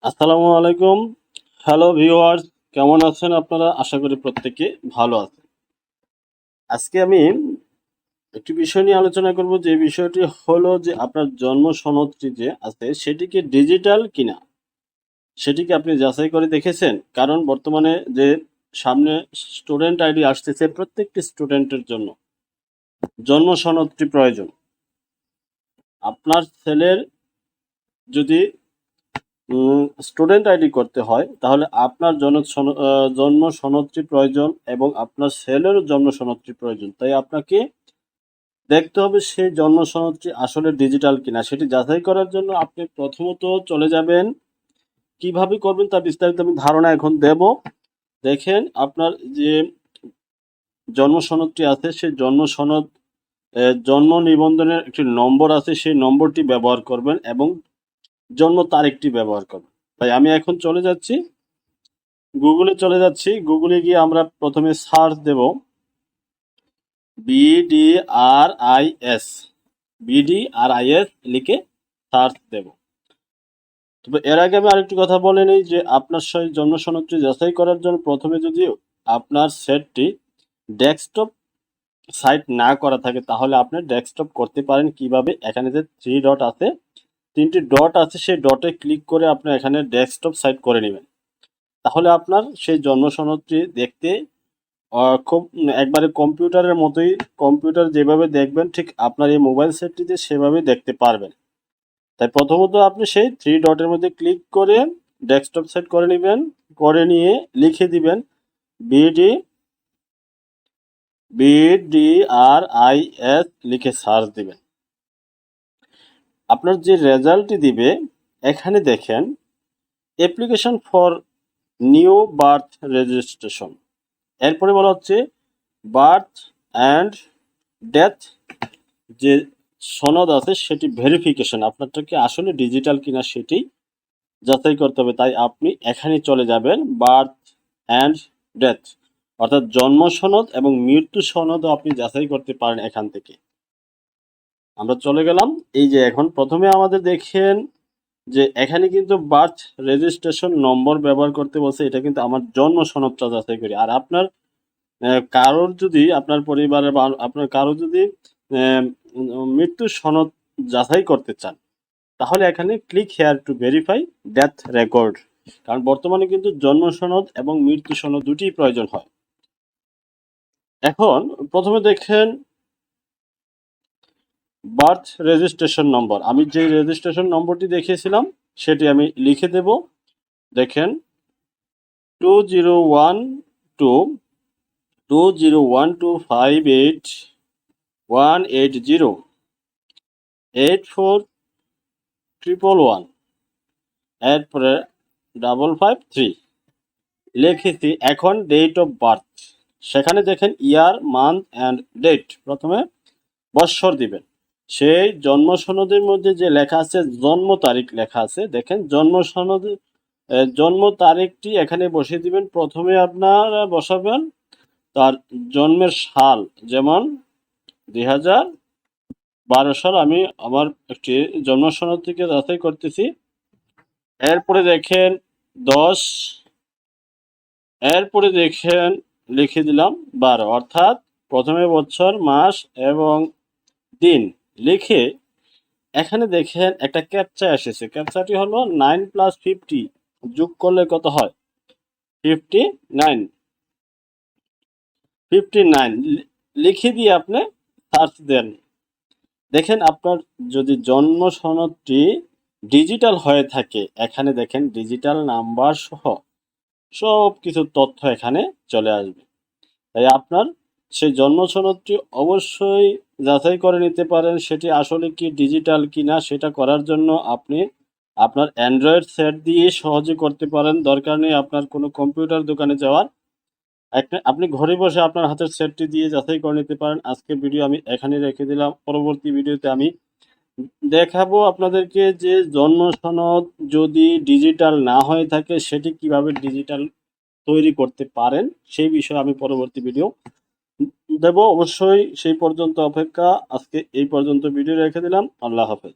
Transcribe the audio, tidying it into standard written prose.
আসসালামু আলাইকুম। Hello viewers, কেমন আছেন আপনারা? আশা করি প্রত্যেকে ভালো আছেন। আজকে আমি একটি বিষয় নিয়ে আলোচনা করব, যে বিষয়টি হলো যে আপনার জন্ম সনদটি যে আছে সেটি কি ডিজিটাল কিনা, সেটি কি আপনি যাচাই করে দেখেছেন? কারণ বর্তমানে যে সামনে স্টুডেন্ট আইডি আসতেছে, প্রত্যেকটি স্টুডেন্টের জন্য জন্ম সনদটি প্রয়োজন। আপনার ছেলের যদি স্টুডেন্ট আইডি করতে হয়, তাহলে আপনার জন্ম সনদটি প্রয়োজন এবং আপনার ছেলেরও জন্ম সনদটি প্রয়োজন। তাই আপনাকে দেখতে হবে সেই জন্ম সনদটি আসলে ডিজিটাল কিনা। সেটি যাচাই করার জন্য আপনি প্রথমত চলে যাবেন। কিভাবে করবেন তার বিস্তারিত আমি ধারণা এখন দেব। দেখেন, আপনার যে জন্ম সনদটি আছে সেই জন্ম সনদ জন্ম নিবন্ধনের একটি নম্বর আছে, সেই নম্বরটি ব্যবহার করবেন এবং জন্ম তারিখটি ব্যবহার করবেন। তাই আমি এখন চলে যাচ্ছি, গুগলে চলে যাচ্ছি। গুগলে গিয়ে আমরা প্রথমে সার্চ দেব BDRIS, BDRIS লিখে সার্চ দেব। তবে এর আগে আমি আরেকটি কথা বলে নিই, যে আপনার সেই জন্ম সনদটি যাচাই করার জন্য প্রথমে যদি আপনার সেটটি ডেস্কটপ সাইট না করা থাকে, তাহলে আপনি ডেস্কটপ করতে পারেন। কিভাবে? এখানে যে তিনটি ডট আছে, সেই ডটে ক্লিক করে আপনি এখানে ডেস্কটপ সাইট করে নেবেন। তাহলে আপনার সেই জন্ম সনদটি দেখতে খুব একবারে কম্পিউটারের মতোই, কম্পিউটার যেভাবে দেখবেন ঠিক আপনার এই মোবাইল সেটটিতে সেভাবেই দেখতে পারবেন। তাই প্রথমত আপনি সেই থ্রি ডটের মধ্যে ক্লিক করে ডেস্কটপ সেট করে নেবেন, করে নিয়ে লিখে দিবেন BDRIS লিখে সার্চ দিবেন। আপনার যে রেজাল্টটি দিবে, এখানে দেখেন application for new birth registration. এরপরে বলা হচ্ছে বার্থ অ্যান্ড ডেথ যে সনদ আছে সেটি ভেরিফিকেশন। আপনারটা কি আসলে ডিজিটাল কিনা সেটি যাচাই করতে হবে। তাই আপনি এখানে চলে যাবেন, বার্থ অ্যান্ড ডেথ, অর্থাৎ জন্ম সনদ এবং মৃত্যু সনদও আপনি যাচাই করতে পারেন এখান থেকে। আমরা চলে গেলাম। এই যে এখন প্রথমে আমাদের দেখেন যে এখানে কিন্তু বার্থ রেজিস্ট্রেশন নম্বর ব্যবহার করতে বলছে, এটা কিন্তু আমার জন্ম সনদটা যাচাই করি। আর আপনার কারোর যদি, আপনার পরিবারের বা আপনার কারো যদি মৃত্যু সনদ যাচাই করতে চান, তাহলে এখানে click here to verify death record. কারণ বর্তমানে কিন্তু জন্ম সনদ এবং মৃত্যু সনদ দুটিই প্রয়োজন হয়। এখন প্রথমে দেখেন বার্থ রেজিস্ট্রেশন নম্বর। আমি যে রেজিস্ট্রেশন নম্বরটি দেখিয়েছিলাম সেটি আমি লিখে দেব। দেখেন 2012 এরপরে 553 লিখেছি। এখন ডেট অফ বার্থ, সেখানে দেখেন ইয়ার, মান্থ অ্যান্ড ডেট, প্রথমে বৎসর দিবেন। সেই জন্ম সনদের মধ্যে যে লেখা আছে জন্ম তারিখ লেখা আছে, দেখেন জন্ম সনদ জন্ম তারিখটি এখানে বসিয়ে দিবেন। প্রথমে আপনারা বসাবেন তার জন্মের সাল, যেমন 2012 সাল আমি আমার একটি জন্ম সনদ থেকে যাচাই করতেছি। এরপরে দেখেন 10, এরপরে দেখেন লিখে দিলাম 12, অর্থাৎ প্রথমে বছর, মাস এবং দিন লিখে এখানে দেখেন একটা ক্যাপচা এসেছে। ক্যাপচাটি হলো 9 + 50 যোগ করলে কত হয়? 59 লিখে দিয়ে আপনি সার্চ দেন। দেখেন আপনার যদি জন্ম সনদটি ডিজিটাল হয়ে থাকে, এখানে দেখেন ডিজিটাল নাম্বার সহ সব কিছু তথ্য এখানে চলে আসবে। তাই আপনার সেই জন্ম সনদটি অবশ্যই যাচাই করে নিতে পারেন সেটি আসলে কি ডিজিটাল কিনা। সেটা করার জন্য আপনি আপনার অ্যান্ড্রয়েড সেট দিয়ে সহজে করতে পারেন। দরকার নেই আপনার কোনো কম্পিউটার দোকানে যাওয়ার। আপনি ঘরে বসে আপনার হাতের সেটটি দিয়ে যাচাই করে নিতে পারেন। আজকের ভিডিও আমি এখানে রেখে দিলাম। পরবর্তী ভিডিওতে আমি দেখাবো আপনাদেরকে যে জন্ম সনদ যদি ডিজিটাল না হয়ে থাকে সেটি কিভাবে ডিজিটাল তৈরি করতে পারেন, সেই বিষয়ে আমি পরবর্তী ভিডিও দেব। অবশ্যই সেই পর্যন্ত অপেক্ষা। আজকে এই পর্যন্ত ভিডিও রেখে দিলাম। আল্লাহ হাফেজ।